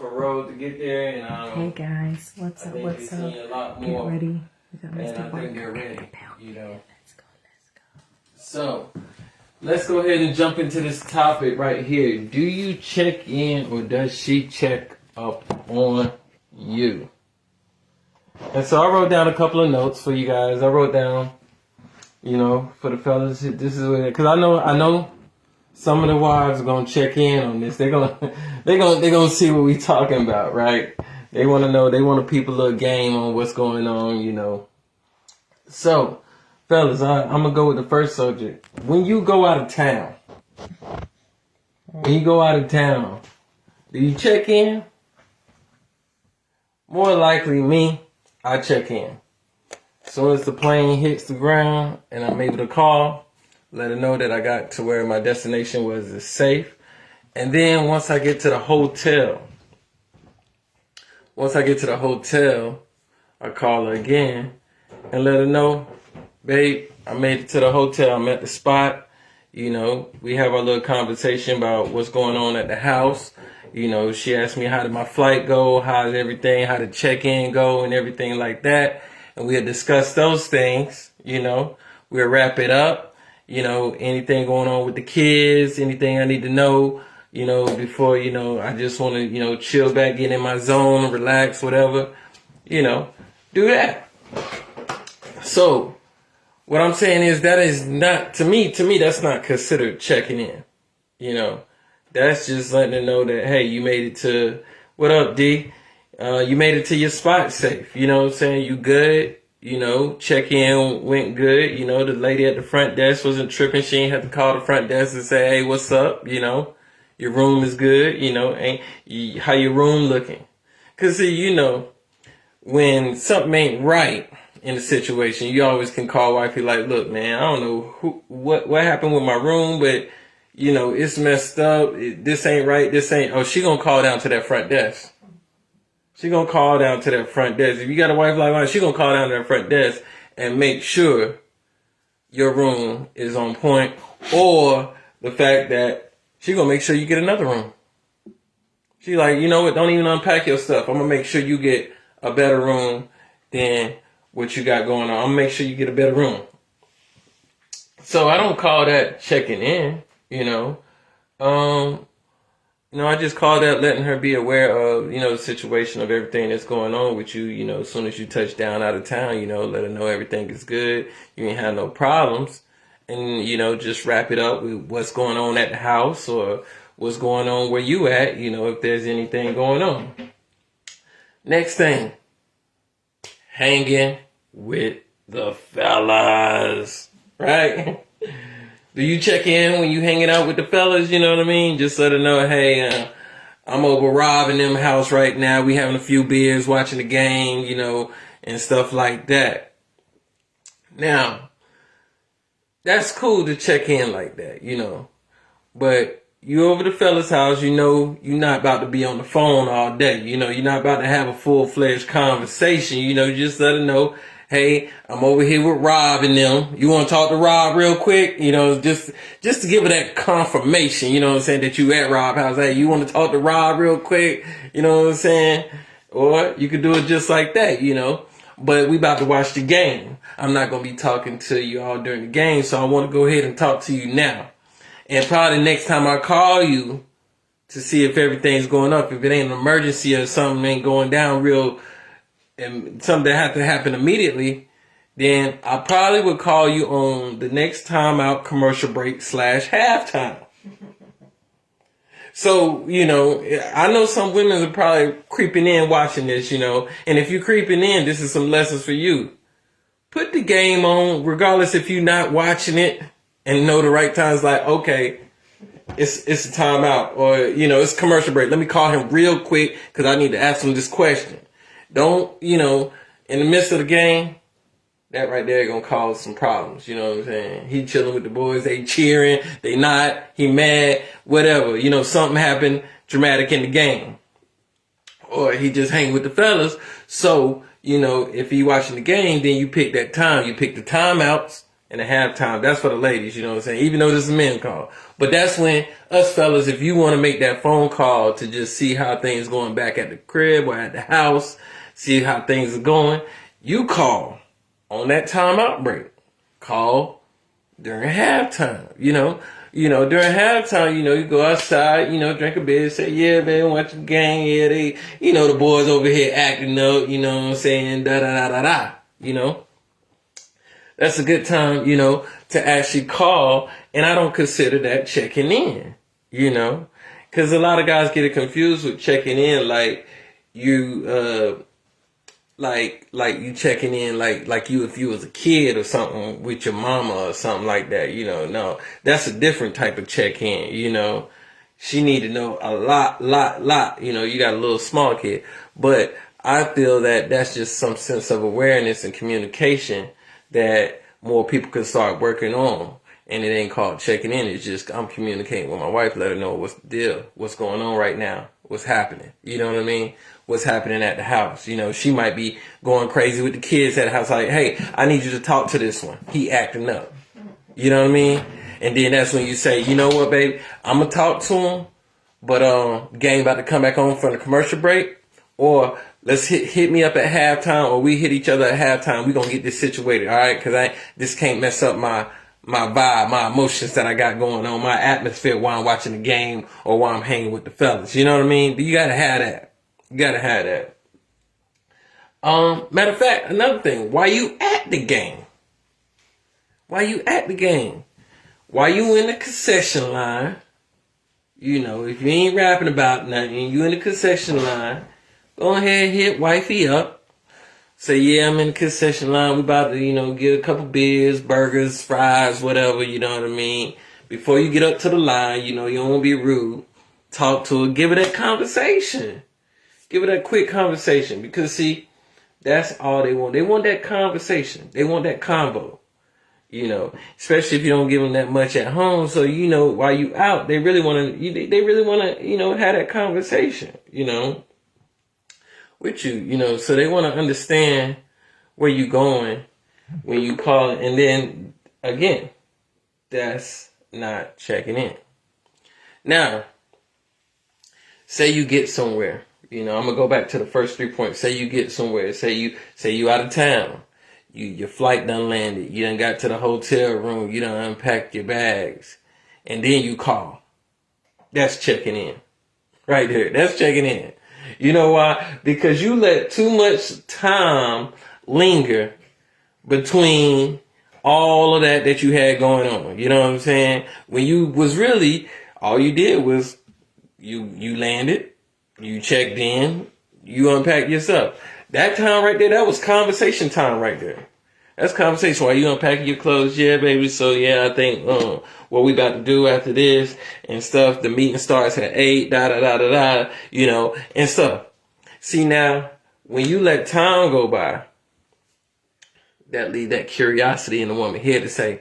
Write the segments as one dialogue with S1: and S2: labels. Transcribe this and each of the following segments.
S1: road to get there, and
S2: Hey guys, what's
S1: I
S2: up?
S1: think
S2: What's
S1: you're
S2: up?
S1: seeing a lot
S2: Get
S1: more,
S2: ready. We got
S1: and
S2: Mr.
S1: I think they're
S2: Barker
S1: ready.
S2: at the balcony.
S1: You know.
S2: Let's go.
S1: So let's go ahead and jump into this topic right here. Do you check in, or does she check up on you? And so I wrote down a couple of notes for you guys. I wrote down, for the fellas, this is because I know some of the wives are gonna check in on this. They're gonna see what we talking about, right? They want to know. They want to peep a little game on what's going on, So, fellas, I'm gonna go with the first subject. When you go out of town, do you check in? More likely, me, I check in. As soon as the plane hits the ground and I'm able to call, let her know that I got to where my destination was is safe. And then once I get to the hotel, I call her again and let her know, babe, I made it to the hotel. I'm at the spot. We have our little conversation about what's going on at the house. She asked me how did my flight go, how's everything, how did check-in go, and everything like that. And we'll discuss those things, We'll wrap it up. Anything going on with the kids, anything I need to know, before, I just want to, chill back, get in my zone, relax, whatever, do that. So, what I'm saying is that is not, to me, that's not considered checking in. That's just letting her know that, hey, you made it to, what up, D? You made it to your spot safe. You know what I'm saying? You good. Check-in went good. The lady at the front desk wasn't tripping. She ain't had to call the front desk and say, hey, what's up? Your room is good. How your room looking? Because, see, when something ain't right in a situation, you always can call wifey like, look, man, I don't know what happened with my room, but, it's messed up. This ain't right. She gonna call down to that front desk. If you got a wife like mine, she gonna call down to that front desk and make sure your room is on point, or the fact that she gonna make sure you get another room. She like, you know what, don't even unpack your stuff. I'm gonna make sure you get a better room than what you got going on. I'm gonna make sure you get a better room. So I don't call that checking in, I just call that letting her be aware of, the situation of everything that's going on with you, as soon as you touch down out of town, let her know everything is good. You ain't have no problems. And, just wrap it up with what's going on at the house or what's going on where you at, if there's anything going on. Next thing, hanging with the fellas, right? Do you check in when you hanging out with the fellas? You know what I mean? Just let her know, hey, I'm over Rob and them house right now. We having a few beers, watching the game, and stuff like that. Now, that's cool to check in like that, But you over the fella's house, you're not about to be on the phone all day. You're not about to have a full-fledged conversation. Just let her know, hey, I'm over here with Rob and them. You want to talk to Rob real quick? Just to give her that confirmation, that you at Rob's house. Hey, you want to talk to Rob real quick? You know what I'm saying? Or you could do it just like that, But we about to watch the game. I'm not going to be talking to you all during the game, so I want to go ahead and talk to you now. And probably next time I call you to see if everything's going up, if it ain't an emergency or something ain't going down real, and something that had to happen immediately, then I probably would call you on the next time out commercial break / halftime. So, I know some women are probably creeping in watching this, and if you're creeping in, this is some lessons for you. Put the game on, regardless if you're not watching it and know the right times, like, okay, it's a timeout, or, it's commercial break. Let me call him real quick because I need to ask him this question. Don't, in the midst of the game, that right there gonna cause some problems. You know what I'm saying? He chilling with the boys, they cheering, they not, he mad, whatever. Something happened dramatic in the game. Or he just hang with the fellas. So, if he watching the game, then you pick that time. You pick the timeouts And the halftime, that's for the ladies, you know what I'm saying? Even though this is a men call. But that's when us fellas, if you want to make that phone call to just see how things going back at the crib or at the house, see how things are going, you call on that timeout break. Call during halftime, during halftime, you go outside, drink a beer, say, yeah, man, watch the game. Yeah, the boys over here acting up, you know what I'm saying? Da, da, da, da, da, That's a good time, to actually call. And I don't consider that checking in, because a lot of guys get it confused with checking in, like you, like you checking in, like you, if you was a kid or something with your mama or something like that, no, that's a different type of check in, she need to know a lot, you got a little small kid, but I feel that that's just some sense of awareness and communication that more people can start working on. And it ain't called checking in. It's just I'm communicating with my wife, let her know what's the deal, what's going on right now, what's happening. You know what I mean? What's happening at the house. She might be going crazy with the kids at the house. Like, hey, I need you to talk to this one. He acting up. You know what I mean? And then that's when you say, you know what, baby, I'm going to talk to him, but game about to come back on from the commercial break. Or let's hit me up at halftime, or we hit each other at halftime. We're going to get this situated, all right? Because this can't mess up my vibe, my emotions that I got going on, my atmosphere while I'm watching the game or while I'm hanging with the fellas. You know what I mean? You got to have that. You got to have that. Matter of fact, another thing, why you at the game? Why you at the game? Why you in the concession line? If you ain't rapping about nothing, you in the concession line, go ahead, hit wifey up. Say, yeah, I'm in the concession line. We about to, get a couple beers, burgers, fries, whatever, you know what I mean? Before you get up to the line, you don't want to be rude. Talk to her. Give her that conversation. Give her that quick conversation. Because, see, that's all they want. They want that conversation. They want that convo. Especially if you don't give them that much at home. So, while you out, they really want to, have that conversation, with you, so they want to understand where you going when you call it. And then again, that's not checking in. Now, say you get somewhere, I'm gonna go back to the first 3 points. Say you get somewhere, say you out of town, your flight done landed, you done got to the hotel room, you done unpacked your bags, and then you call. That's checking in. Right there. That's checking in. You know why? Because you let too much time linger between all of that you had going on. You know what I'm saying? When you was really, all you did was you landed, you checked in, you unpacked yourself. That time right there, that was conversation time right there. That's conversation while you unpacking your clothes. Yeah, baby. So yeah, I think what we about to do after this and stuff. The meeting starts at 8. Da da da da da. And stuff. See now, when you let time go by, that leave that curiosity in the woman's head to say,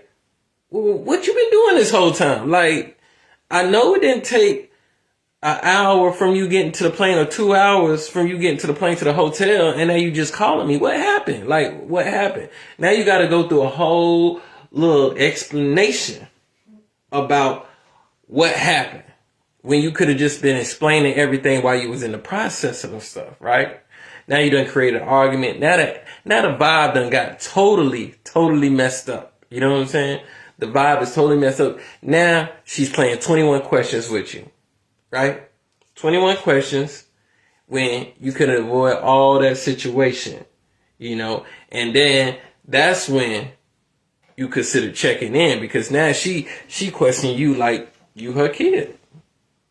S1: well, what you been doing this whole time? Like, I know it didn't take an hour from you getting to the plane or 2 hours from you getting to the plane to the hotel, and now you just calling me. What happened? Like, what happened? Now you got to go through a whole little explanation about what happened when you could have just been explaining everything while you was in the process of the stuff, right? Now you done created an argument. Now the vibe done got totally messed up. You know what I'm saying? The vibe is totally messed up. Now she's playing 21 questions with you. Right? 21 questions when you could avoid all that situation, and then that's when you consider checking in, because now she questioning you like you her kid.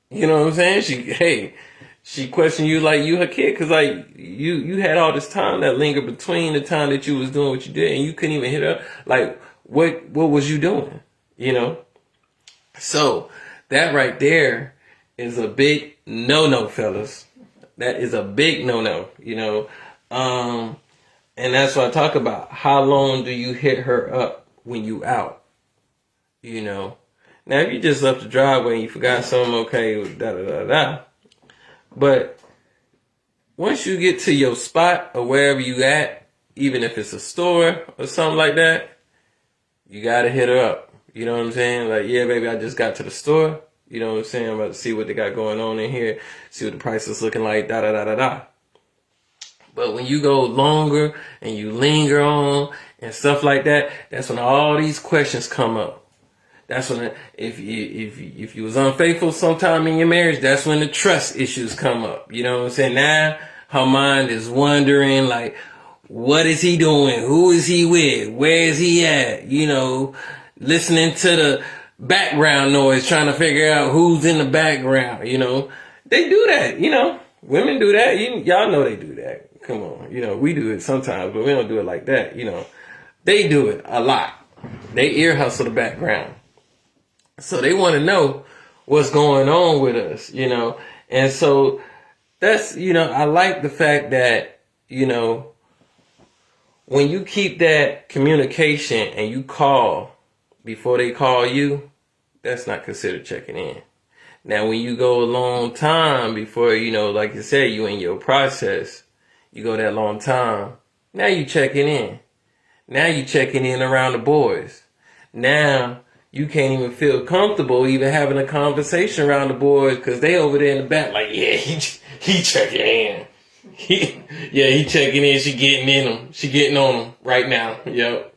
S1: You know what I'm saying? She questioning you like you her kid, because like you had all this time that lingered between the time that you was doing what you did, and you couldn't even hit her. Like, what was you doing? So that right there is a big no-no, fellas. That is a big no-no, and that's what I talk about. How long do you hit her up when you out? Now, if you just left the driveway and you forgot something, okay, da-da-da-da. But once you get to your spot or wherever you at, even if it's a store or something like that, you gotta hit her up. You know what I'm saying? Like, yeah, baby, I just got to the store. You know what I'm saying? I'm about to see what they got going on in here, see what the price is looking like, da da da da da. But when you go longer and you linger on and stuff like that, that's when all these questions come up. That's when if you was unfaithful sometime in your marriage, that's when the trust issues come up. You know what I'm saying? Now her mind is wondering, like, what is he doing? Who is he with? Where is he at? You know, listening to the background noise, trying to figure out who's in the background. You know, they do that. You know, women do that. Y'all know they do that. Come on, you know, we do it sometimes, but we don't do it like that. You know, they do it a lot. They ear hustle the background. So they want to know what's going on with us, you know. And so that's, you know, I like the fact that, you know, when you keep that communication and you call before they call you, that's not considered checking in. Now, when you go a long time before, you know, like you said, you in your process, you go that long time, now you checking in. Now you checking in around the boys. Now you can't even feel comfortable even having a conversation around the boys because they over there in the back like, yeah, he checking in. He checking in. She getting in him. She getting on him right now. Yep.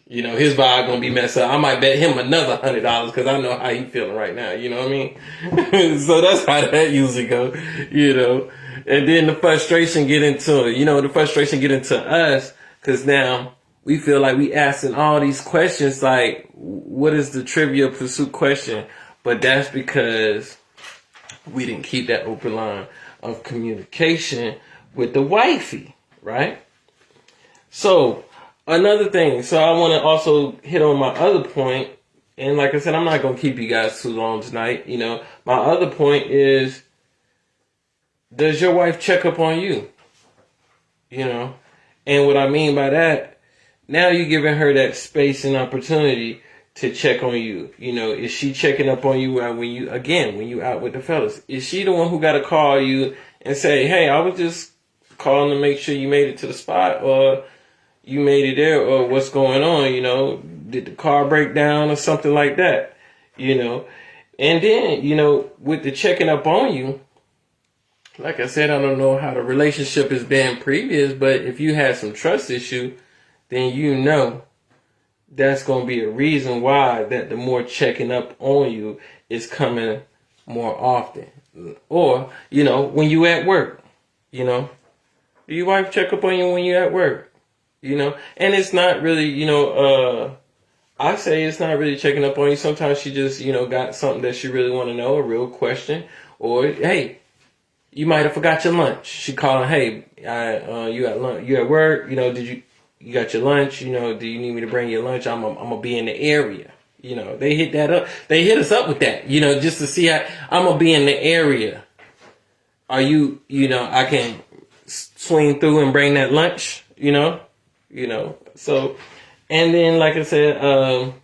S1: You know, his vibe gonna be messed up. I might bet him another $100 because I know how he feeling right now. You know what I mean? So that's how that usually go. You know, and then the frustration get into it. You know, the frustration get into us because now we feel like we asking all these questions like, what is the Trivial Pursuit question? But that's because we didn't keep that open line of communication with the wifey, right? So another thing, so I want to also hit on my other point, and like I said, I'm not going to keep you guys too long tonight. You know, my other point is, does your wife check up on you? You know, and what I mean by that, now you're giving her that space and opportunity to check on you. You know, is she checking up on you when you out with the fellas? Is she the one who got to call you and say, hey, I was just calling to make sure you made it to the spot, or you made it there, or what's going on? You know, did the car break down or something like that? You know, and then, you know, with the checking up on you, like I said, I don't know how the relationship has been previous, but if you had some trust issue, then you know that's going to be a reason why that the more checking up on you is coming more often. Or, you know, when you at work, you know, do your wife check up on you when you at work? You know, and it's not really, you know, I say it's not really checking up on you. Sometimes she just, you know, got something that she really want to know, a real question, or, hey, you might have forgot your lunch. She calling, hey, you at lunch, you at work, you know, you got your lunch, you know, do you need me to bring your lunch? I'm gonna be in the area. You know, they hit that up. They hit us up with that, you know, just to see how I'm gonna be in the area. Are you, you know, I can swing through and bring that lunch, you know, so, and then, like I said,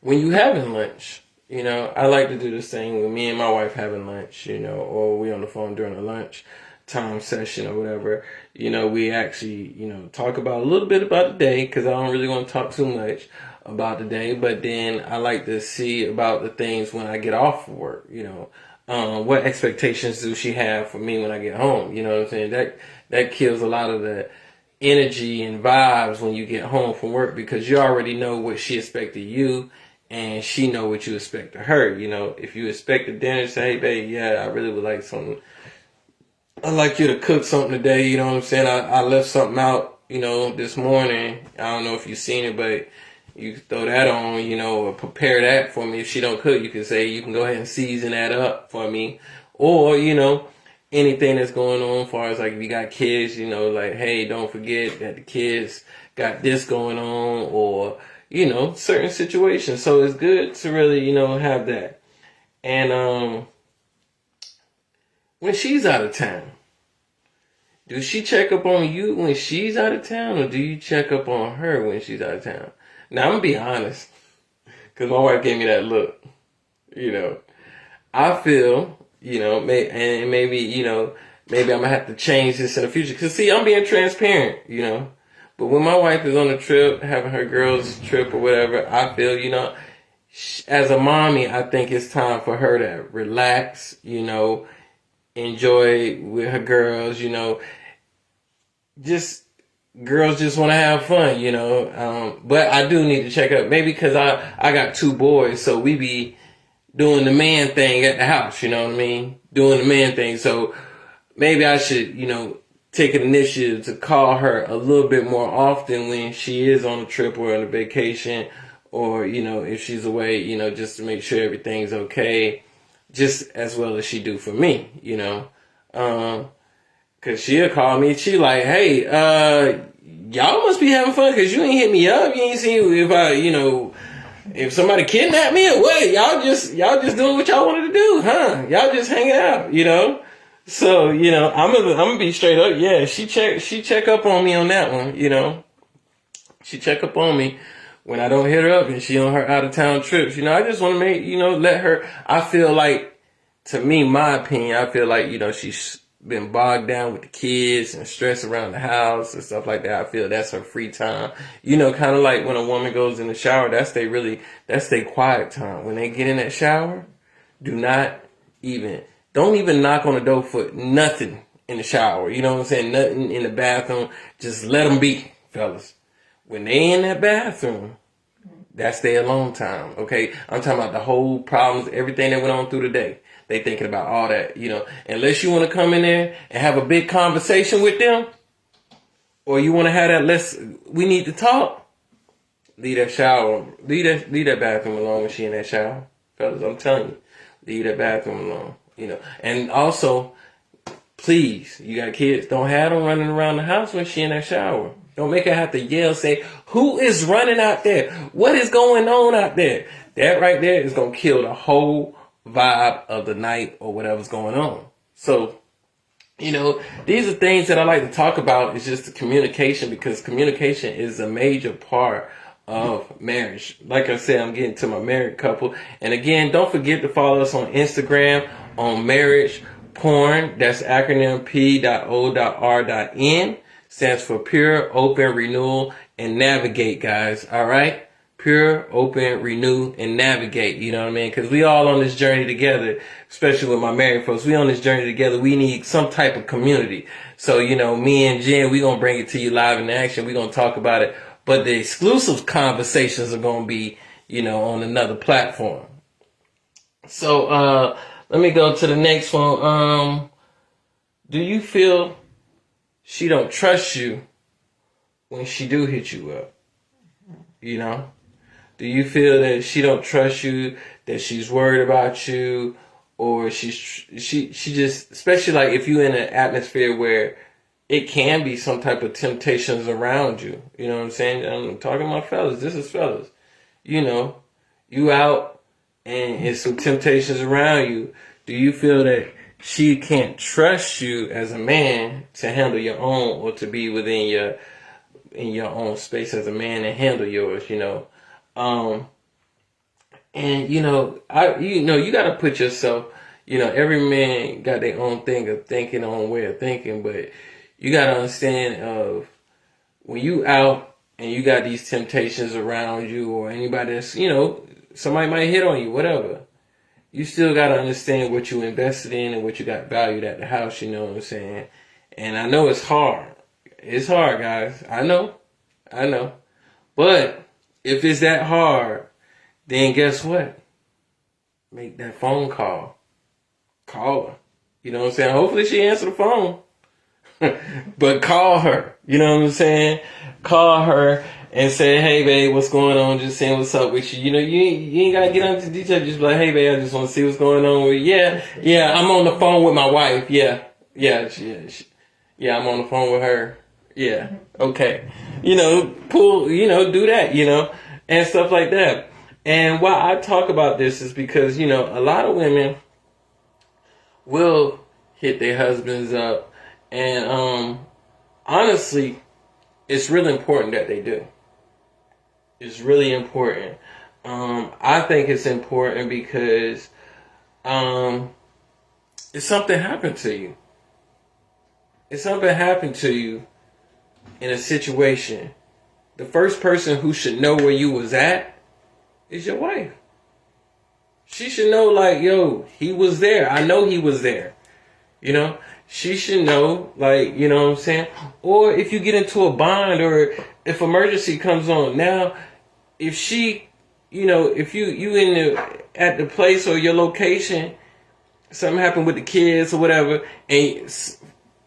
S1: when you having lunch, you know, I like to do this thing with me and my wife having lunch, you know, or we on the phone during a lunch time session or whatever. You know, we actually, you know, talk about a little bit about the day because I don't really want to talk too much about the day. But then I like to see about the things when I get off of work, you know. What expectations do she have for me when I get home? You know what I'm saying? That kills a lot of the energy and vibes when you get home from work because you already know what she expected you and she know what you expect of her. You know, if you expect a dinner, say, hey, babe, yeah, I really would like something. I'd like you to cook something today. You know what I'm saying? I left something out, you know, this morning. I don't know if you've seen it, but you can throw that on, you know, or prepare that for me. If she don't cook, you can say, you can go ahead and season that up for me. Or, you know, anything that's going on as far as like if you got kids, you know, like, hey, don't forget that the kids got this going on, or, you know, certain situations. So it's good to really, you know, have that. And when she's out of town, do she check up on you when she's out of town, or do you check up on her when she's out of town? Now, I'm going to be honest, because my wife gave me that look. You know, I feel, you know, maybe, you know, maybe I'm going to have to change this in the future. Because, see, I'm being transparent, you know. But when my wife is on a trip, having her girls trip or whatever, I feel, as a mommy, I think it's time for her to relax, enjoy with her girls, just girls just want to have fun, but I do need to check up, maybe because I got 2 boys, so we be doing the man thing at the house, you know what I mean? Doing the man thing. So maybe I should, take an initiative to call her a little bit more often when she is on a trip or on a vacation, or, if she's away, just to make sure everything's okay, just as well as she do for me, cause she'll call me, she like, hey, y'all must be having fun cause you ain't hit me up. You ain't seen if if somebody kidnapped me or what? Y'all just doing what y'all wanted to do, huh? Y'all just hanging out, So, I'm gonna be straight up. Yeah, she check up on me on that one, She check up on me when I don't hit her up and she on her out of town trips. I just want to make, let her, I feel like, to me, my opinion, I feel like, she's been bogged down with the kids and stress around the house and stuff like that. I feel that's her free time. Kind of like when a woman goes in the shower, that's their quiet time. When they get in that shower, don't even knock on the door for nothing in the shower. You know what I'm saying? Nothing in the bathroom. Just let them be, fellas. When they in that bathroom, that's their alone time, okay? I'm talking about the whole problems, everything that went on through the day. They thinking about all that, Unless you want to come in there and have a big conversation with them, or you want to have that, we need to talk. Leave that shower, leave that bathroom alone when she in that shower. Fellas, I'm telling you, leave that bathroom alone, And also, please, you got kids, don't have them running around the house when she in that shower. Don't make her have to yell, say, who is running out there? What is going on out there? That right there is going to kill the whole vibe of the night or whatever's going on. So, these are things that I like to talk about. It's just the communication, because communication is a major part of marriage. Like I said, I'm getting to my married couple. And again, don't forget to follow us on Instagram on Marriage Porn. That's acronym P.O.R.N. Stands for Pure, Open, Renewal, and Navigate, guys. All right? Pure, Open, Renew, and Navigate. You know what I mean? Because we all on this journey together, especially with my married folks. We on this journey together. We need some type of community. So, me and Jen, we going to bring it to you live in action. We going to talk about it. But the exclusive conversations are going to be, on another platform. So, let me go to the next one. Do you feel she don't trust you when she do hit you up? Do you feel that she don't trust you, that she's worried about you, or she just, especially like if you're in an atmosphere where it can be some type of temptations around you. You know what I'm saying? I'm talking about fellas. This is fellas. You out and it's some temptations around you. Do you feel that she can't trust you as a man to handle your own, or to be within in your own space as a man and handle yours, And you gotta put yourself, every man got their own thing of thinking, own way of thinking, but you gotta understand of when you out and you got these temptations around you, or anybody that's, somebody might hit on you, whatever. You still gotta understand what you invested in and what you got valued at the house, you know what I'm saying? And I know it's hard. It's hard, guys. I know. But if it's that hard, then guess what? Make that phone call. Call her. You know what I'm saying? Hopefully she answer the phone. But call her. You know what I'm saying? Call her and say, hey, babe, what's going on? Just saying what's up with you. You ain't got to get into detail. Just be like, hey, babe, I just want to see what's going on with you. Yeah, I'm on the phone with my wife. Yeah, I'm on the phone with her. Yeah, okay. Do that, and stuff like that. And why I talk about this is because, a lot of women will hit their husbands up. And honestly, it's really important that they do. It's really important. I think it's important because if something happened to you, in a situation, the first person who should know where you was at is your wife. She should know, like, yo, he was there. I know he was there. You know, she should know, like, you know what I'm saying? Or if you get into a bind or if emergency comes on. Now, if she, you know, if you in the, at the place or your location, something happened with the kids or whatever, and,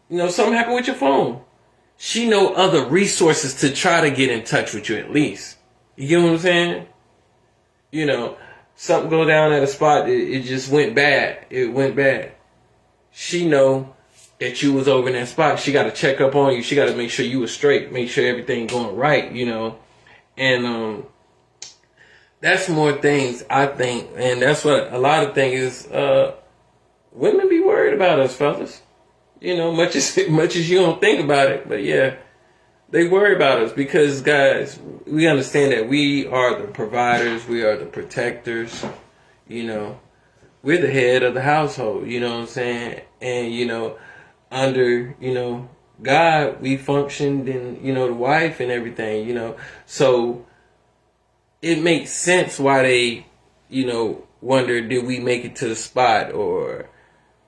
S1: you know, something happened with your phone. She know other resources to try to get in touch with you at least. You get what I'm saying? You know, something go down at a spot, it just went bad. It went bad. She know that you was over in that spot. She got to check up on you. She got to make sure you was straight, make sure everything going right, you know. And that's more things, I think. And that's what a lot of things is, women be worried about us, fellas. You know, much as you don't think about it. But yeah, they worry about us because, guys, we understand that we are the providers. We are the protectors. You know, we're the head of the household. You know what I'm saying? And, you know, under, you know, God, we functioned in, you know, the wife and everything, you know. So it makes sense why they, you know, wonder, did we make it to the spot, or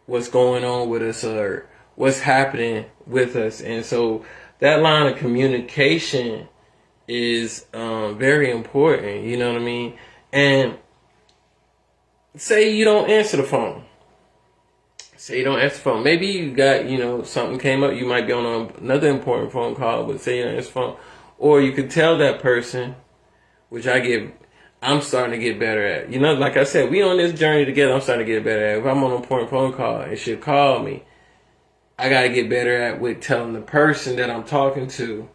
S1: what's going on with us, or what's happening with us. And so that line of communication is very important, you know what I mean? And say you don't answer the phone. Say you don't answer the phone. Maybe you got, you know, something came up. You might be on another important phone call, but say you don't answer the phone. Or you could tell that person, which I'm starting to get better at. You know, like I said, we on this journey together. I'm starting to get better at. If I'm on an important phone call and she'll call me, I got to get better at with telling the person that I'm talking to.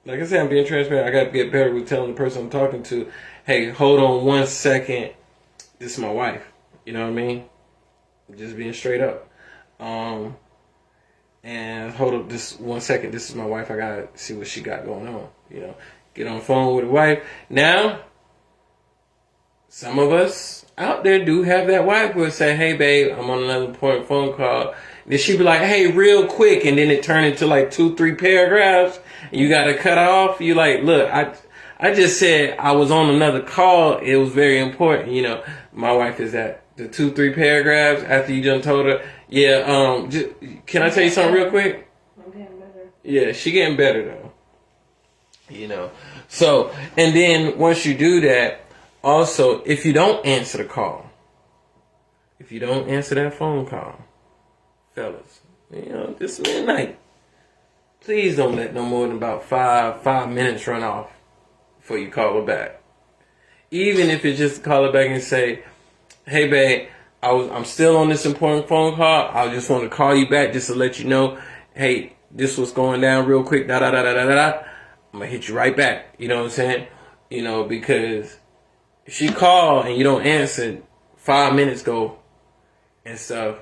S1: Like I said, I'm being transparent. I got to get better with telling the person I'm talking to, hey, hold on 1 second. This is my wife. You know what I mean? Just being straight up. And hold up this 1 second. This is my wife. I got to see what she got going on. You know, get on the phone with the wife. Now, some of us out there do have that wife who will say, hey, babe, I'm on another important phone call. Then she be like, hey, real quick. And then it turned into like 2-3 paragraphs. And you got to cut off. You like, look, I just said I was on another call. It was very important. You know, my wife is at the 2-3 paragraphs after you done told her. Yeah, can I tell you something real quick?
S2: I'm getting better.
S1: Yeah, she getting better though. You know. So, and then once you do that, also, if you don't answer the call, if you don't answer that phone call, fellas, you know, this midnight, please don't let no more than about five minutes run off before you call her back. Even if it's just call her back and say, hey, babe, I'm still on this important phone call. I just want to call you back just to let you know, hey, this was going down real quick, da-da-da-da-da-da. I'm going to hit you right back. You know what I'm saying? You know, because if she call and you don't answer, 5 minutes go and stuff,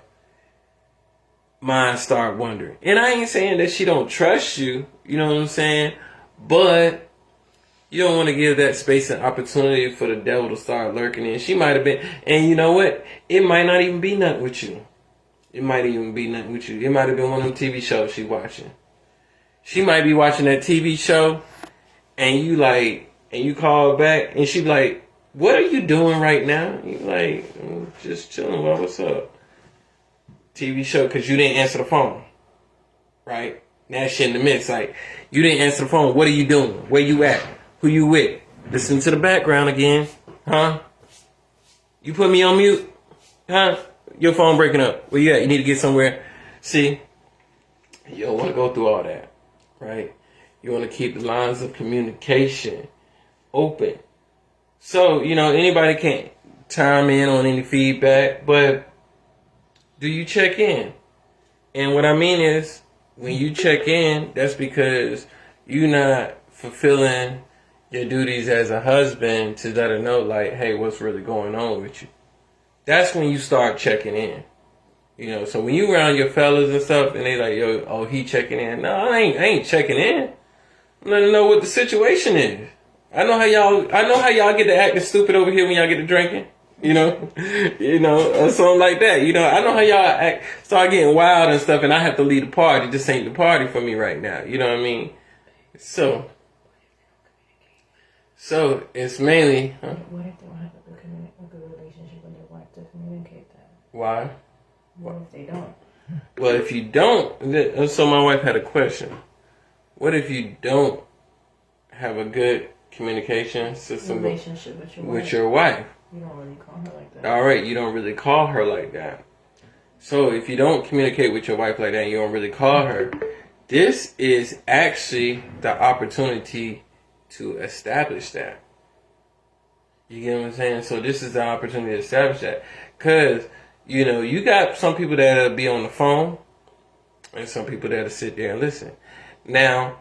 S1: mine start wondering. And I ain't saying that she don't trust you, you know what I'm saying? But you don't want to give that space and opportunity for the devil to start lurking in. She might have been, and you know what? It might not even be nothing with you. It might even be nothing with you. It might have been one of them TV shows she watching. She might be watching that TV show, and you call her back, and she be like, what are you doing right now? You like, I'm just chilling. Well, what's up? TV show, because you didn't answer the phone. Right? That shit in the mix. Like, you didn't answer the phone. What are you doing? Where you at? Who you with? Listen to the background again. Huh? You put me on mute? Huh? Your phone breaking up. Where you at? You need to get somewhere. See? You don't want to go through all that. Right? You want to keep the lines of communication open. So, you know, anybody can chime in on any feedback, but do you check in? And what I mean is, when you check in, that's because you're not fulfilling your duties as a husband to let her know, like, hey, what's really going on with you? That's when you start checking in. You know, so when you around your fellas and stuff, and they like, yo, oh, he checking in. No, I ain't checking in. I'm letting know what the situation is. I know how y'all get to acting stupid over here when y'all get to drinking. You know, or something like that. You know, I know how y'all start getting wild and stuff, and I have to lead the party. This ain't the party for me right now. You know what I mean? So it's mainly. Huh?
S2: What if they don't have a good relationship with their wife to communicate that?
S1: Why?
S2: What if they don't?
S1: Well, if you don't, so my wife had a question. What if you don't have a good communication system
S2: Relationship
S1: with your wife?
S2: You don't really call her like that.
S1: All right, you don't really call her like that. So if you don't communicate with your wife like that and you don't really call her, this is actually the opportunity to establish that. You get what I'm saying? So this is the opportunity to establish that. Because, you know, you got some people that'll be on the phone and some people that'll sit there and listen. Now,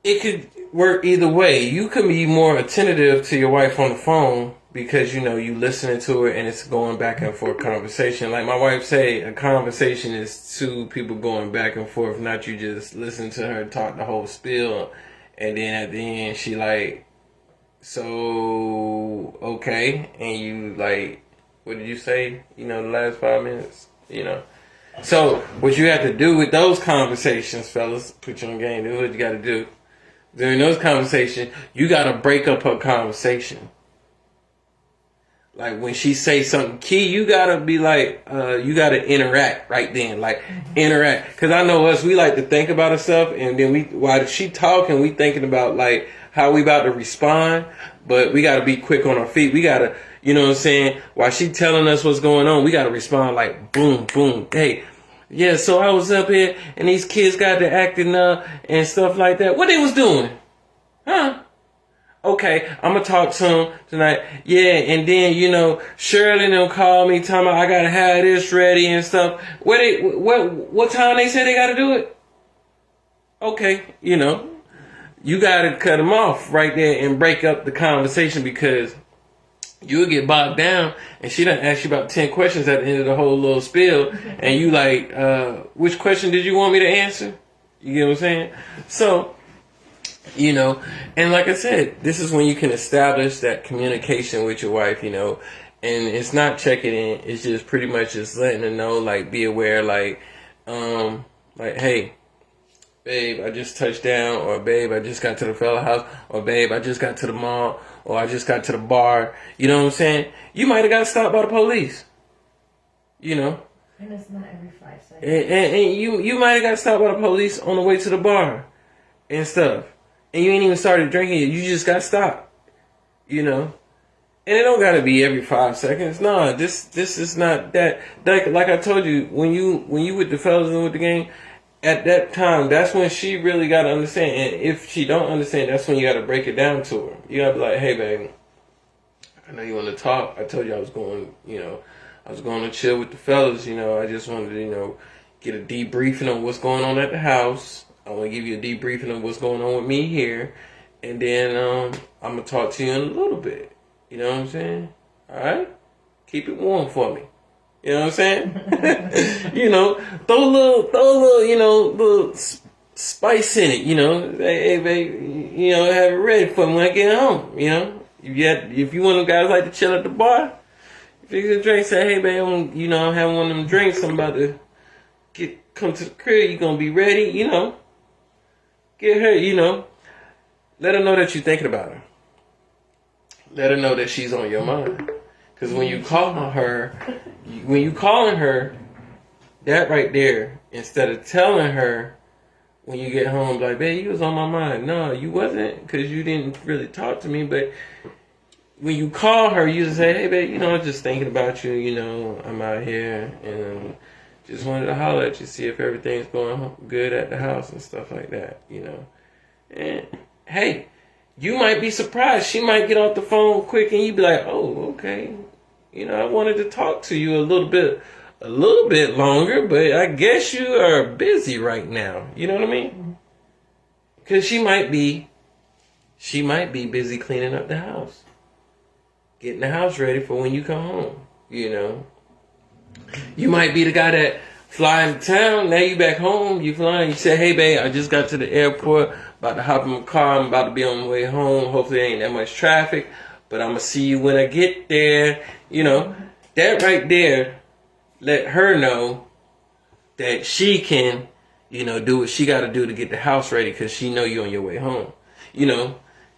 S1: it could work either way. You can be more attentive to your wife on the phone because, you know, you listening to her and it's going back and forth conversation. Like my wife say, a conversation is two people going back and forth, not you just listen to her talk the whole spiel. And then at the end, she like, so, okay. And you like, what did you say? You know, the last 5 minutes, you know. So what you have to do with those conversations, fellas, put you on game, do what you got to do. During those conversations, you got to break up her conversation. Like when she say something key, you got to be like, you got to interact right then. Like interact. Because I know us, we like to think about ourselves. And then while she talking, we thinking about like how we about to respond. But we got to be quick on our feet. We got to, you know what I'm saying? While she telling us what's going on, we got to respond like boom, boom. Hey, yeah, so I was up here and these kids got to acting up and stuff like that. What they was doing? Huh? Okay, I'm going to talk to them tonight. Yeah, and then, you know, Shirley them call me, telling me I got to have this ready and stuff. What time they say they got to do it? Okay, you know, you got to cut them off right there and break up the conversation because you'll get bogged down and she done ask you about 10 questions at the end of the whole little spiel. And you like, which question did you want me to answer? You get what I'm saying? So, you know, and like I said, this is when you can establish that communication with your wife, you know, and it's not checking in. It's just pretty much just letting her know, like, be aware, like, hey, babe, I just touched down, or babe, I just got to the fella house, or babe, I just got to the mall, or I just got to the bar. You know what I'm saying? You might have got stopped by the police. You know?
S2: And it's not every 5 seconds.
S1: And you might have got stopped by the police on the way to the bar and stuff. And you ain't even started drinking yet. You just got stopped. You know? And it don't gotta be every 5 seconds. No, this is not that. Like I told you, when you with the fellas and with the gang, at that time, that's when she really gotta understand. And if she don't understand, that's when you gotta break it down to her. You gotta be like, hey, baby, I know you want to talk. I told you I was going, you know, I was going to chill with the fellas. You know, I just wanted to, you know, get a debriefing on what's going on at the house. I want to give you a debriefing on what's going on with me here. And then I'm going to talk to you in a little bit. You know what I'm saying? All right? Keep it warm for me. You know what I'm saying? You know, throw a little, you know, little spice in it, you know. Hey, babe, you know, have it ready for me when I get home, you know. If you one of them guys like to chill at the bar, fix a drink, say, hey, babe, I'm having one of them drinks. I'm about to come to the crib. You going to be ready, you know. Get her, you know. Let her know that you're thinking about her. Let her know that she's on your mind. Because when you calling her, that right there, instead of telling her when you get home, like, babe, you was on my mind. No, you wasn't, because you didn't really talk to me. But when you call her, you just say, hey, babe, you know, I'm just thinking about you. You know, I'm out here and just wanted to holler at you, see if everything's going good at the house and stuff like that, you know. And, hey, you might be surprised. She might get off the phone quick and you be like, oh, okay. You know, I wanted to talk to you a little bit longer, but I guess you are busy right now. You know what I mean? Because she might be busy cleaning up the house. Getting the house ready for when you come home, you know. You might be the guy that fly into town, now you back home, you flying, you say, hey, babe, I just got to the airport, about to hop in my car, I'm about to be on my way home, hopefully there ain't that much traffic, but I'm going to see you when I get there, you know. That right there, let her know that she can do what she got to do to get the house ready because she know you on your way home.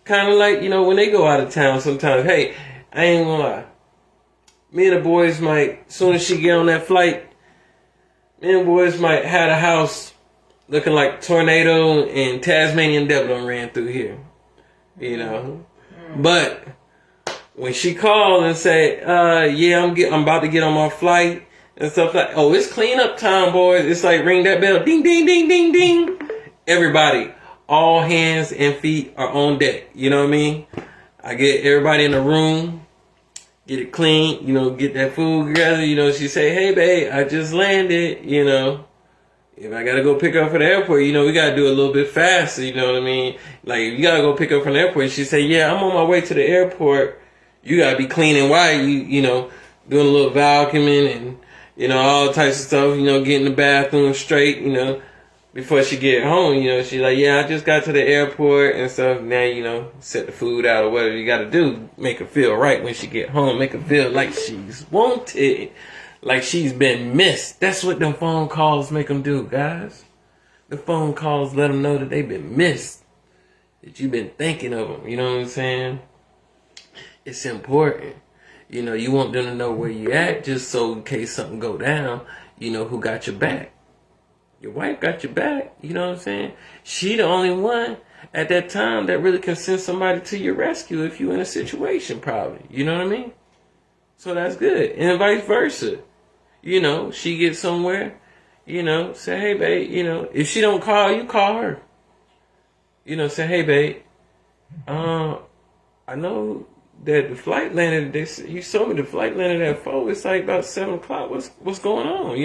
S1: Kind of like, when they go out of town sometimes, hey, I ain't gonna lie. Me and the boys might, soon as she get on that flight, me and the boys might have a house looking like tornado and Tasmanian devil done ran through here. But when she called and said, yeah, I'm about to get on my flight and stuff like, oh, it's cleanup time, boys. It's like ring that bell, ding, ding, ding, ding, ding. Everybody, all hands and feet are on deck. You know what I mean? I get everybody in the room, get it clean, get that food together. She say, hey, babe, I just landed, If I gotta go pick her up from the airport, we gotta do it a little bit faster, you know what I mean? Like, if you gotta go pick her up from the airport, she say, yeah, I'm on my way to the airport. You gotta be clean and white, doing a little vacuuming and, all types of stuff, getting the bathroom straight, before she get home, she's like, yeah, I just got to the airport and stuff. Now, set the food out or whatever you gotta do. Make her feel right when she get home. Make her feel like she's wanted. Like she's been missed. That's what them phone calls make them do, guys. The phone calls let them know that they've been missed. That you've been thinking of them. You know what I'm saying? It's important. You want them to know where you at just so in case something go down, who got your back. Your wife got your back. You know what I'm saying? She the only one at that time that really can send somebody to your rescue if you in a situation probably. You know what I mean? So that's good. And vice versa. She gets somewhere, say, hey, babe, if she don't call, you call her. Say, hey, babe, I know that the flight landed, you told me the flight landed at 4. It's like about 7 o'clock. What's going on?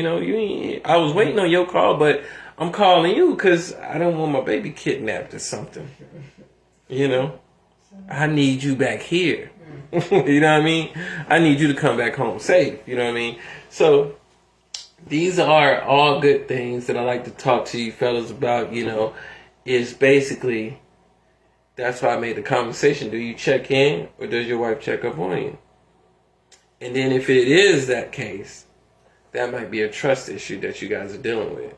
S1: I was waiting on your call, but I'm calling you because I don't want my baby kidnapped or something. I need you back here. You know what I mean? I need you to come back home safe. You know what I mean? So these are all good things that I like to talk to you fellas about, is basically, that's why I made the conversation. Do you check in or does your wife check up on you? And then if it is that case, that might be a trust issue that you guys are dealing with.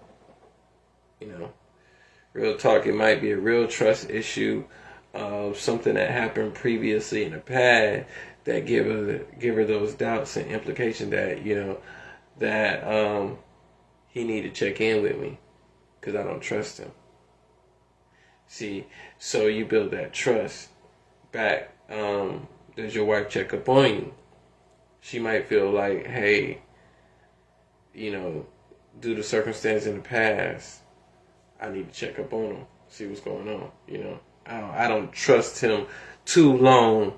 S1: Real talk, it might be a real trust issue of something that happened previously in the past that give her those doubts and implication that that he need to check in with me because I don't trust him. See, so you build that trust back. Does your wife check up on you? She might feel like, hey, due to circumstance in the past, I need to check up on him, see what's going on. I don't trust him too long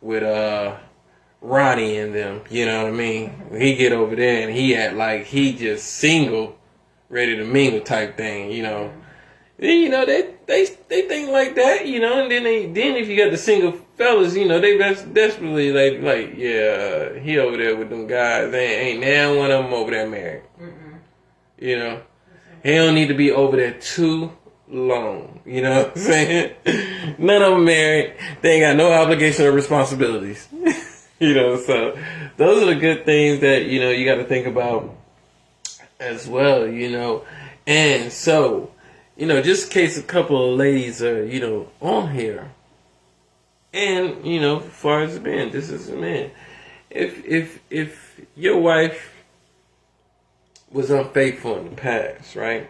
S1: with Ronnie and them. You know what I mean? When he get over there and he act like he just single, ready to mingle type thing. They think like that. And then if you got the single fellas, they desperately like yeah, he over there with them guys. Ain't now one of them over there married. He don't need to be over there too long. You know what I'm saying? None of them married. They ain't got no obligation or responsibilities. So those are the good things that, you got to think about as well, And so, just in case a couple of ladies are, on here. And, as far as men, this is a man. If your wife was unfaithful in the past, right?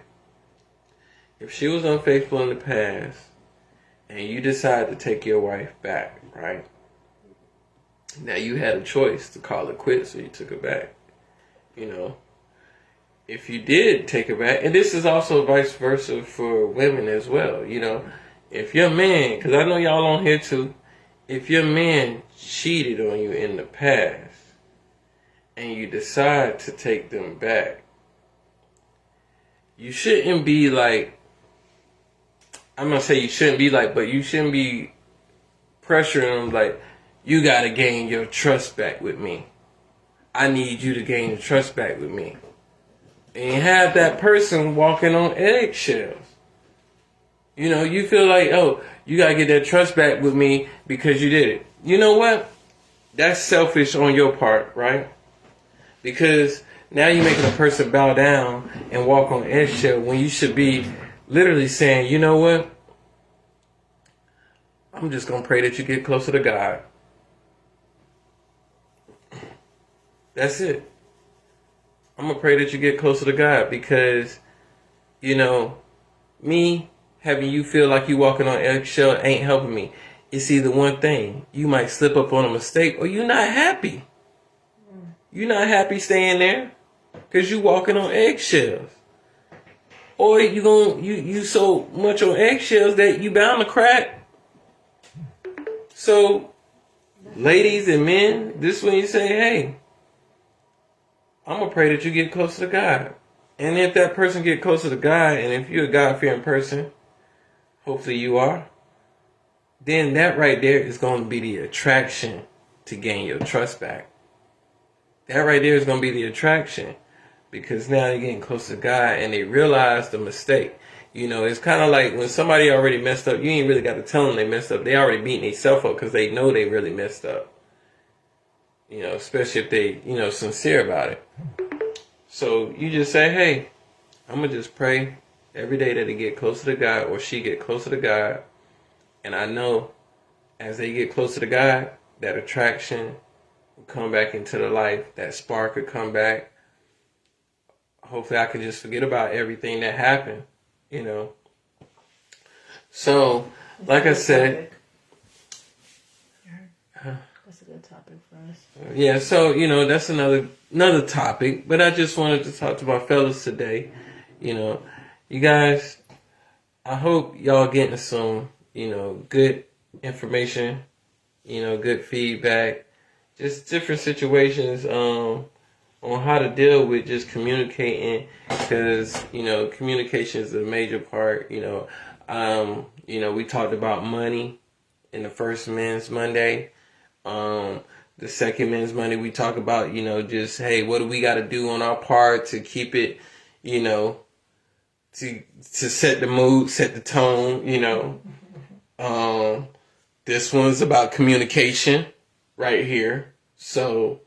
S1: If she was unfaithful in the past and you decide to take your wife back, right? Now you had a choice to call it quits or you took her back. If you did take her back, and this is also vice versa for women as well, if your man, because I know y'all on here too, if your man cheated on you in the past and you decide to take them back, you shouldn't be like, I'm going to say you shouldn't be like, but you shouldn't be pressuring them like, you got to gain your trust back with me. I need you to gain your trust back with me. And have that person walking on eggshells. You feel like, oh, you got to get that trust back with me because you did it. You know what? That's selfish on your part, right? Because Now you're making a person bow down and walk on eggshell when you should be literally saying, you know what? I'm just going to pray that you get closer to God. That's it. I'm going to pray that you get closer to God because, you know, me having you feel like you walking on eggshell ain't helping me. It's either one thing. You might slip up on a mistake or you're not happy. You're not happy staying there because you walking on eggshells. Or you so much on eggshells that you bound to crack. So, ladies and men, this is when you say, hey, I'm going to pray that you get closer to God. And if that person get closer to God, and if you're a God-fearing person, hopefully you are, then that right there is going to be the attraction to gain your trust back. That right there is going to be the attraction because now they're getting close to God and they realize the mistake. You know, it's kind of like when somebody already messed up, you ain't really got to tell them they messed up. They already beating themselves up because they know they really messed up. You know, especially if they, you know, sincere about it. So you just say, hey, I'm going to just pray every day that they get closer to God or she get closer to God. And I know as they get closer to God, that attraction will come back into the life. That spark will come back. Hopefully I can just forget about everything that happened, you know. So, like I said,
S2: that's a good topic for us.
S1: Yeah, so, you know, that's another topic. But I just wanted to talk to my fellas today. You know, you guys, I hope y'all getting some, you know, good information, you know, good feedback, just different situations on how to deal with just communicating because, you know, communication is a major part, you know. We talked about money in the first Men's Monday. The second Men's Monday, we talk about, you know, just, hey, what do we got to do on our part to keep it, you know, to set the mood, set the tone, you know. This one's about communication right here. So,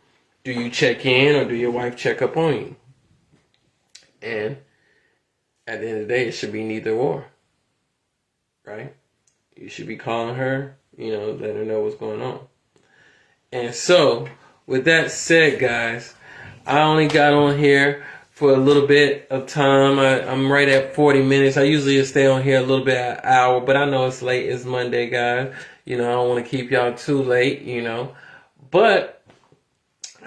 S1: do you check in or do your wife check up on you? And at the end of the day, it should be neither or, right? You should be calling her, you know, letting her know what's going on. And so, with that said, guys, I only got on here for a little bit of time. I'm right at 40 minutes. I usually stay on here a little bit an hour, but I know it's late. It's Monday, guys. You know, I don't want to keep y'all too late, you know. But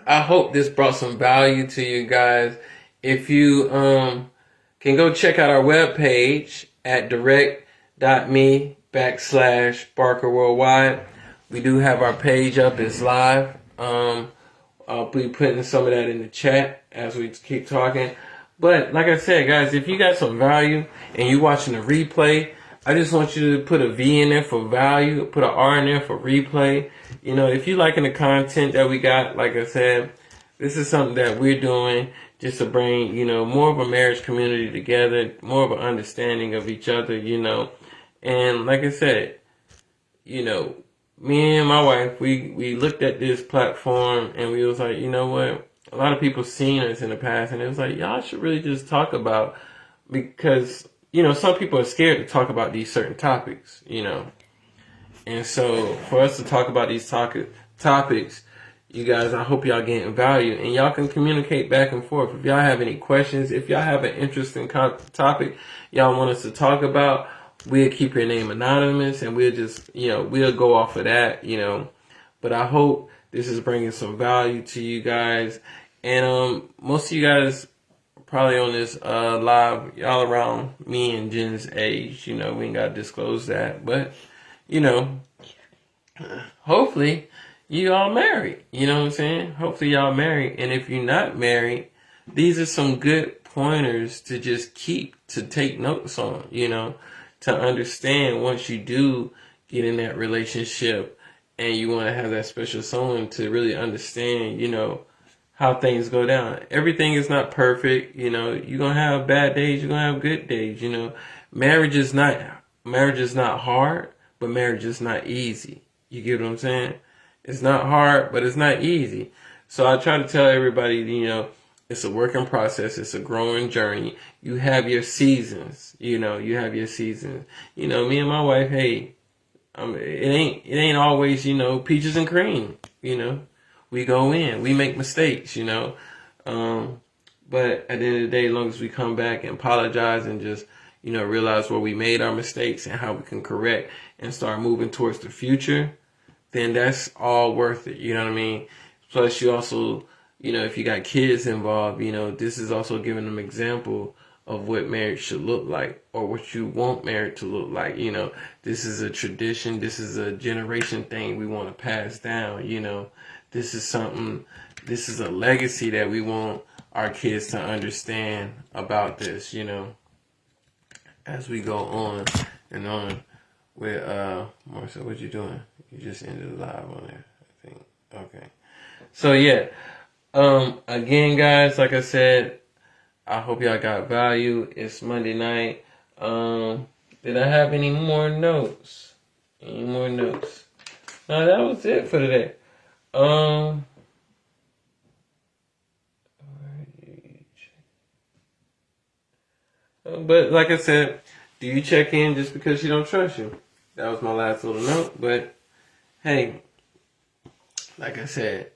S1: I hope this brought some value to you guys. If you can go check out our webpage at direct.me/Barker Worldwide. We do have our page up. It's live. I'll be putting some of that in the chat as we keep talking. But like I said, guys, if you got some value and you watching the replay, I just want you to put a V in there for value, put an R in there for replay. You know, if you liking the content that we got, like I said, this is something that we're doing just to bring, you know, more of a marriage community together, more of an understanding of each other, you know. And like I said, you know, me and my wife, we looked at this platform and we was like, you know what? A lot of people seen us in the past and it was like, y'all should really just talk about, because, you know, some people are scared to talk about these certain topics, you know. And so for us to talk about these topics, you guys, I hope y'all getting value and y'all can communicate back and forth. If y'all have any questions, if y'all have an interesting topic y'all want us to talk about, we'll keep your name anonymous and we'll just, you know, we'll go off of that, you know. But I hope this is bringing some value to you guys. And most of you guys probably on this live, y'all around me and Jen's age, you know, we ain't got to disclose that. But, you know, hopefully you all married, you know what I'm saying? Hopefully y'all married. And if you're not married, these are some good pointers to just keep, to take notes on, you know, to understand once you do get in that relationship and you want to have that special someone to really understand, you know, how things go down. Everything is not perfect, you know. You're going to have bad days, you're going to have good days, you know. Marriage is not hard, but marriage is not easy. You get what I'm saying? It's not hard, but it's not easy. So I try to tell everybody, you know, It's a working process. It's a growing journey. You have your seasons. You have your seasons. Me and my wife, hey, it ain't always, peaches and cream. We go in, we make mistakes, but at the end of the day, as long as we come back and apologize and just, realize where we made our mistakes and how we can correct and start moving towards the future, then that's all worth it. You know what I mean? Plus, you also, if you got kids involved, this is also giving them example of what marriage should look like or what you want marriage to look like. This is a tradition. This is a generation thing we want to pass down. This is a legacy that we want our kids to understand about this, as we go on and on with, Marcel, what you doing? You just ended the live on there, I think. Okay. So, yeah. Again, guys, like I said, I hope y'all got value. It's Monday night. Did I have any more notes? No, that was it for today. But like I said, do you check in just because she don't trust you? That was my last little note. But hey, like I said,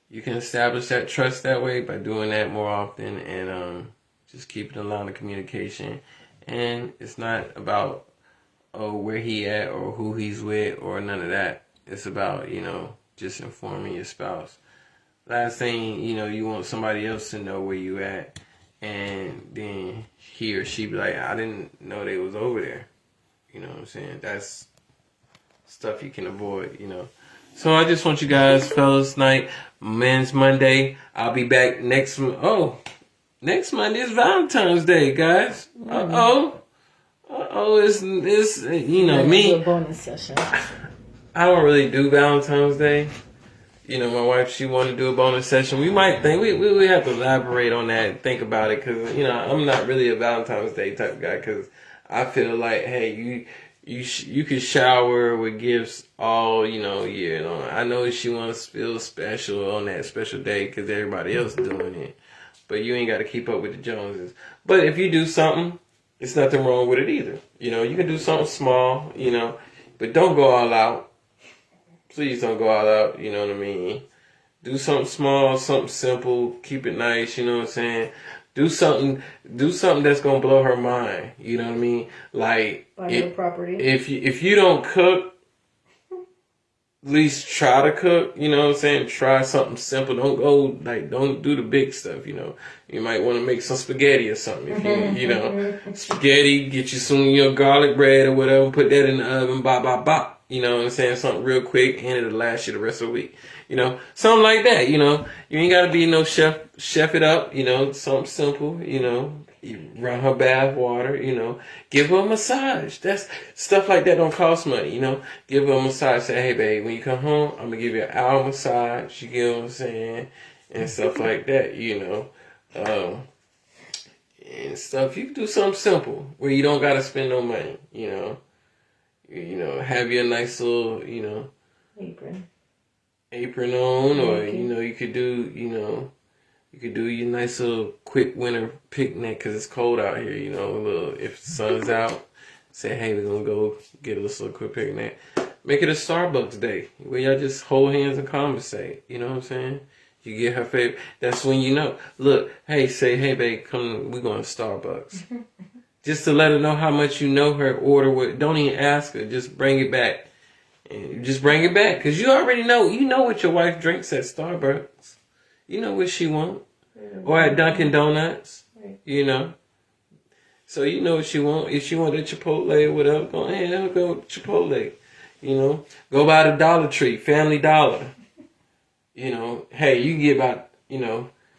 S1: you can establish that trust that way by doing that more often and just keeping a line of communication. And it's not about where he at or who he's with or none of that. It's about, just informing your spouse. Last thing, you want somebody else to know where you at. And then he or she be like, I didn't know they was over there. You know what I'm saying? That's stuff you can avoid, So I just want you guys, fellas, night, Men's Monday. I'll be back next next Monday is Valentine's Day, guys. It's me.
S2: A bonus session.
S1: I don't really do Valentine's Day. My wife, she wanted to do a bonus session. We might think, we have to elaborate on that and think about it because, I'm not really a Valentine's Day type of guy because I feel like, hey, you could shower with gifts all, year long. I know she wants to feel special on that special day because everybody else is doing it. But you ain't got to keep up with the Joneses. But if you do something, it's nothing wrong with it either. You can do something small, but don't go all out. Please don't go all out, you know what I mean? Do something small, something simple, keep it nice, you know what I'm saying? Do something that's gonna blow her mind, you know what I mean? Like
S2: buy her property.
S1: If you don't cook, at least try to cook, you know what I'm saying? Try something simple. Don't do the big stuff, You might want to make some spaghetti or something. If spaghetti, get you some garlic bread or whatever, put that in the oven, bop. You know what I'm saying? Something real quick and it'll last you the rest of the week. Something like that, You ain't gotta be no chef it up, something simple, You run her bath water, Give her a massage. That's stuff like that don't cost money, Give her a massage. Say, hey babe, when you come home, I'm gonna give you an hour massage, you get what I'm saying? And stuff like that, and stuff. You can do something simple where you don't gotta spend no money, have your nice little, apron on, or you could do, your nice little quick winter picnic because it's cold out here. If the sun's out, say, hey, we're gonna go get a little quick picnic. Make it a Starbucks day where y'all just hold hands and conversate. You know what I'm saying? You get her favorite. That's when Look, hey, say, hey, babe, come. We're going to Starbucks. Just to let her know how much you know her. Order what. Don't even ask her. Just bring it back. And just bring it back. Because you already know. You know what your wife drinks at Starbucks. You know what she wants. Or at Dunkin' Donuts. So you know what she wants. If she want a Chipotle or whatever, go ahead. Go Chipotle. Go by the Dollar Tree. Family Dollar. Hey, you can get about,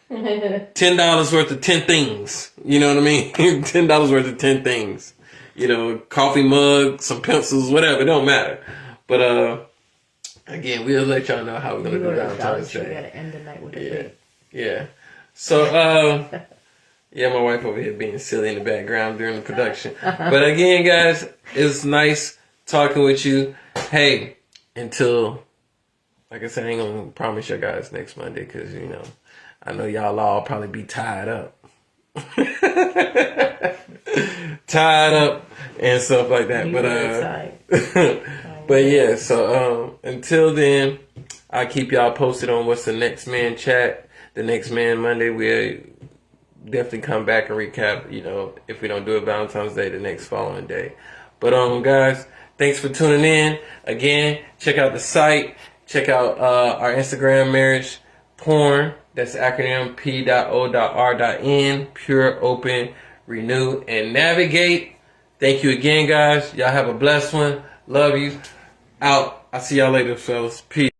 S1: $10 worth of 10 things. You know what I mean? $10 worth of 10 things. Coffee mug, some pencils, whatever. It don't matter. But again, we'll let y'all know how we're gonna do Valentine's Day.
S2: We gotta end the night with a date.
S1: Yeah. So my wife over here being silly in the background during the production. But again, guys, it's nice talking with you. Hey, until, like I said, I ain't gonna promise you guys next Monday because I know y'all all probably be tied up. Tied up and stuff like that. But yeah, so until then, I'll keep y'all posted on what's the Next Man chat. The Next Man Monday, we'll definitely come back and recap, you know, if we don't do it Valentine's Day, the next following day. But guys, thanks for tuning in. Again, check out the site. Check out our Instagram, Marriage Porn. That's acronym P.O.R.N. Pure, Open, Renew, and Navigate. Thank you again, guys. Y'all have a blessed one. Love you. Out. I'll see y'all later, fellas. Peace.